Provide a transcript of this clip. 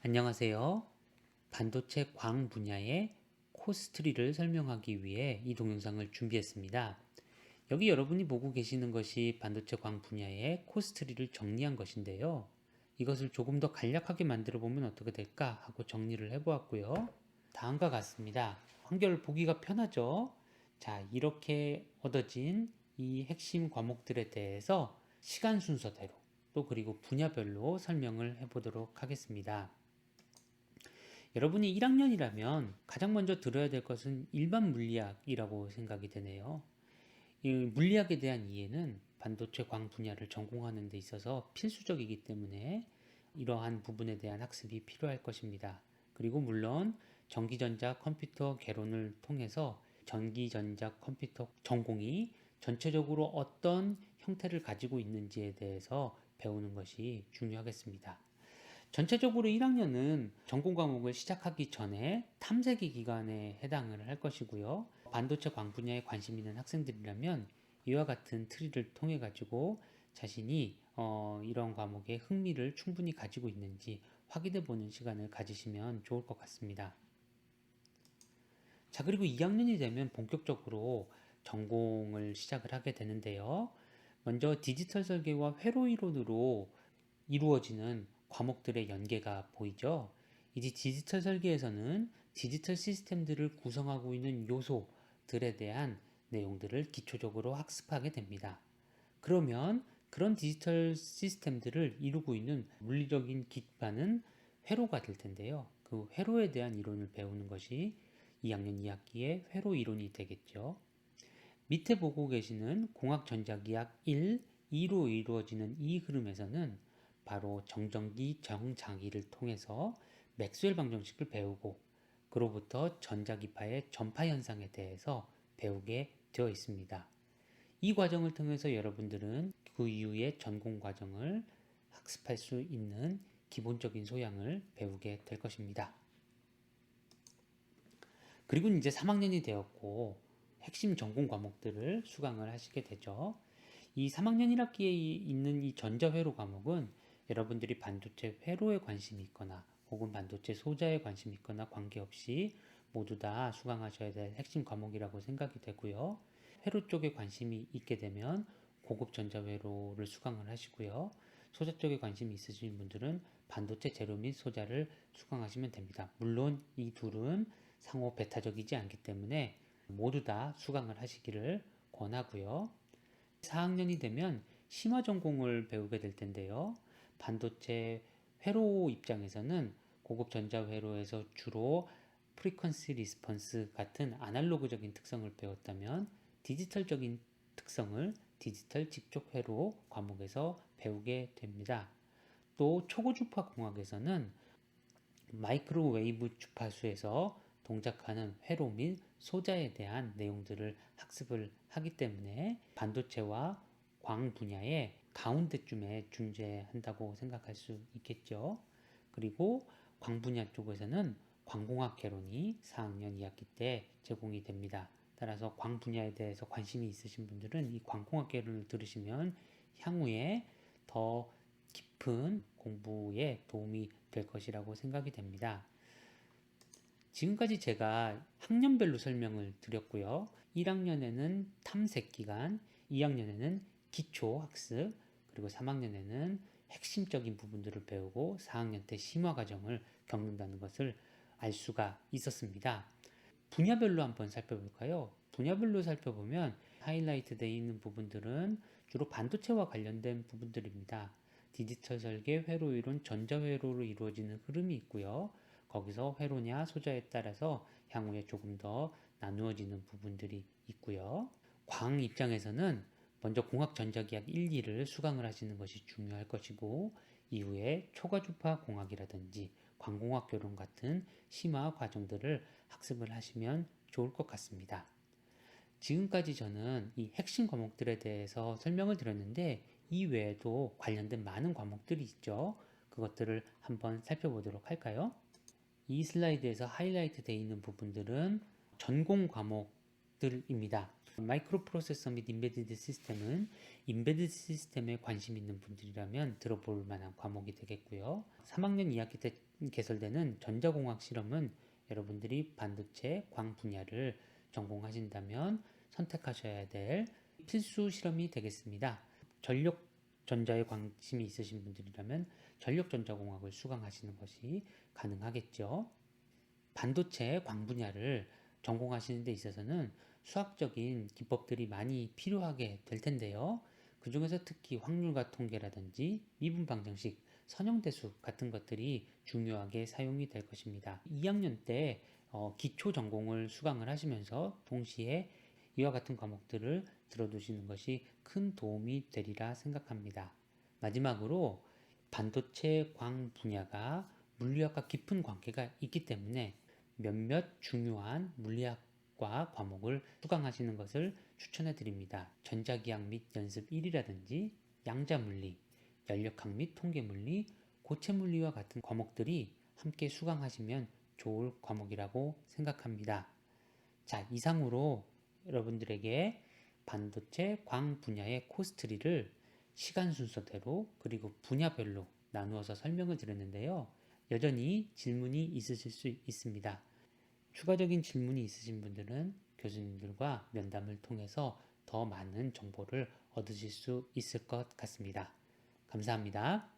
안녕하세요. 반도체 광 분야의 코스트리를 설명하기 위해 이 동영상을 준비했습니다. 여기 여러분이 보고 계시는 것이 반도체 광 분야의 코스트리를 정리한 것인데요. 이것을 조금 더 간략하게 만들어 보면 어떻게 될까 하고 정리를 해보았고요. 다음과 같습니다. 한결 보기가 편하죠? 자, 이렇게 얻어진 이 핵심 과목들에 대해서 시간 순서대로 또 그리고 분야별로 설명을 해보도록 하겠습니다. 여러분이 1학년이라면 가장 먼저 들어야 될 것은 일반 물리학이라고 생각이 되네요. 이 물리학에 대한 이해는 반도체 광 분야를 전공하는 데 있어서 필수적이기 때문에 이러한 부분에 대한 학습이 필요할 것입니다. 그리고 물론 전기전자 컴퓨터 개론을 통해서 전기전자 컴퓨터 전공이 전체적으로 어떤 형태를 가지고 있는지에 대해서 배우는 것이 중요하겠습니다. 전체적으로 1학년은 전공 과목을 시작하기 전에 탐색이 기간에 해당을 할 것이고요. 반도체 광 분야에 관심 있는 학생들이라면 이와 같은 트리를 통해 가지고 자신이 이런 과목에 흥미를 충분히 가지고 있는지 확인해 보는 시간을 가지시면 좋을 것 같습니다. 자, 그리고 2학년이 되면 본격적으로 전공을 시작을 하게 되는데요. 먼저 디지털 설계와 회로 이론으로 이루어지는 과목들의 연계가 보이죠. 이제 디지털 설계에서는 디지털 시스템들을 구성하고 있는 요소들에 대한 내용들을 기초적으로 학습하게 됩니다. 그러면 그런 디지털 시스템들을 이루고 있는 물리적인 기반은 회로가 될 텐데요. 그 회로에 대한 이론을 배우는 것이 2학년 2학기의 회로 이론이 되겠죠. 밑에 보고 계시는 공학전자기학 1, 2로 이루어지는 이 흐름에서는 바로 정전기 정장기를 통해서 맥스웰 방정식을 배우고 그로부터 전자기파의 전파 현상에 대해서 배우게 되어 있습니다. 이 과정을 통해서 여러분들은 그 이후의 전공 과정을 학습할 수 있는 기본적인 소양을 배우게 될 것입니다. 그리고 이제 3학년이 되었고 핵심 전공 과목들을 수강을 하시게 되죠. 이 3학년 1학기에 있는 이 전자회로 과목은 여러분들이 반도체 회로에 관심이 있거나 혹은 반도체 소자에 관심이 있거나 관계없이 모두 다 수강하셔야 될 핵심 과목이라고 생각이 되고요. 회로 쪽에 관심이 있게 되면 고급 전자회로를 수강을 하시고요. 소자 쪽에 관심이 있으신 분들은 반도체 재료 및 소자를 수강하시면 됩니다. 물론 이 둘은 상호 배타적이지 않기 때문에 모두 다 수강을 하시기를 권하고요. 4학년이 되면 심화 전공을 배우게 될 텐데요. 반도체 회로 입장에서는 고급 전자 회로에서 주로 프리퀀시 리스폰스 같은 아날로그적인 특성을 배웠다면 디지털적인 특성을 디지털 직접 회로 과목에서 배우게 됩니다. 또 초고주파 공학에서는 마이크로웨이브 주파수에서 동작하는 회로 및 소자에 대한 내용들을 학습을 하기 때문에 반도체와 광 분야의 가운데쯤에 존재한다고 생각할 수 있겠죠. 그리고 광 분야 쪽에서는 광공학 개론이 4학년 2학기 때 제공이 됩니다. 따라서 광 분야에 대해서 관심이 있으신 분들은 이 광공학 개론을 들으시면 향후에 더 깊은 공부에 도움이 될 것이라고 생각이 됩니다. 지금까지 제가 학년별로 설명을 드렸고요. 1학년에는 탐색 기간, 2학년에는 기초 학습, 그리고 3학년에는 핵심적인 부분들을 배우고 4학년 때 심화 과정을 겪는다는 것을 알 수가 있었습니다. 분야별로 한번 살펴볼까요? 분야별로 살펴보면 하이라이트 되어 있는 부분들은 주로 반도체와 관련된 부분들입니다. 디지털 설계, 회로 이론, 전자회로로 이루어지는 흐름이 있고요. 거기서 회로냐 소자에 따라서 향후에 조금 더 나누어지는 부분들이 있고요. 광 입장에서는 먼저 공학전자기학 1, 2를 수강을 하시는 것이 중요할 것이고 이후에 초과주파 공학이라든지 광공학 교론 같은 심화 과정들을 학습을 하시면 좋을 것 같습니다. 지금까지 저는 이 핵심 과목들에 대해서 설명을 드렸는데 이 외에도 관련된 많은 과목들이 있죠. 그것들을 한번 살펴보도록 할까요? 이 슬라이드에서 하이라이트 되어 있는 부분들은 전공 과목 과목들입니다. 마이크로 프로세서 및 임베디드 시스템은 임베디드 시스템에 관심 있는 분들이라면 들어볼 만한 과목이 되겠고요. 3학년 2학기 때 개설되는 전자공학 실험은 여러분들이 반도체, 광 분야를 전공하신다면 선택하셔야 될 필수 실험이 되겠습니다. 전력 전자에 관심이 있으신 분들이라면 전력전자공학을 수강하시는 것이 가능하겠죠. 반도체, 광 분야를 전공하시는 데 있어서는 수학적인 기법들이 많이 필요하게 될 텐데요. 그 중에서 특히 확률과 통계라든지 미분 방정식, 선형대수 같은 것들이 중요하게 사용이 될 것입니다. 2학년 때 기초 전공을 수강을 하시면서 동시에 이와 같은 과목들을 들어두시는 것이 큰 도움이 되리라 생각합니다. 마지막으로 반도체 광 분야가 물리학과 깊은 관계가 있기 때문에 몇몇 중요한 물리학과 과목을 수강하시는 것을 추천해 드립니다. 전자기학 및 연습 1이라든지 양자물리, 연력학 및 통계물리, 고체물리와 같은 과목들이 함께 수강하시면 좋을 과목이라고 생각합니다. 자, 이상으로 여러분들에게 반도체 광 분야의 코스트리를 시간 순서대로 그리고 분야별로 나누어서 설명을 드렸는데요. 여전히 질문이 있으실 수 있습니다. 추가적인 질문이 있으신 분들은 교수님들과 면담을 통해서 더 많은 정보를 얻으실 수 있을 것 같습니다. 감사합니다.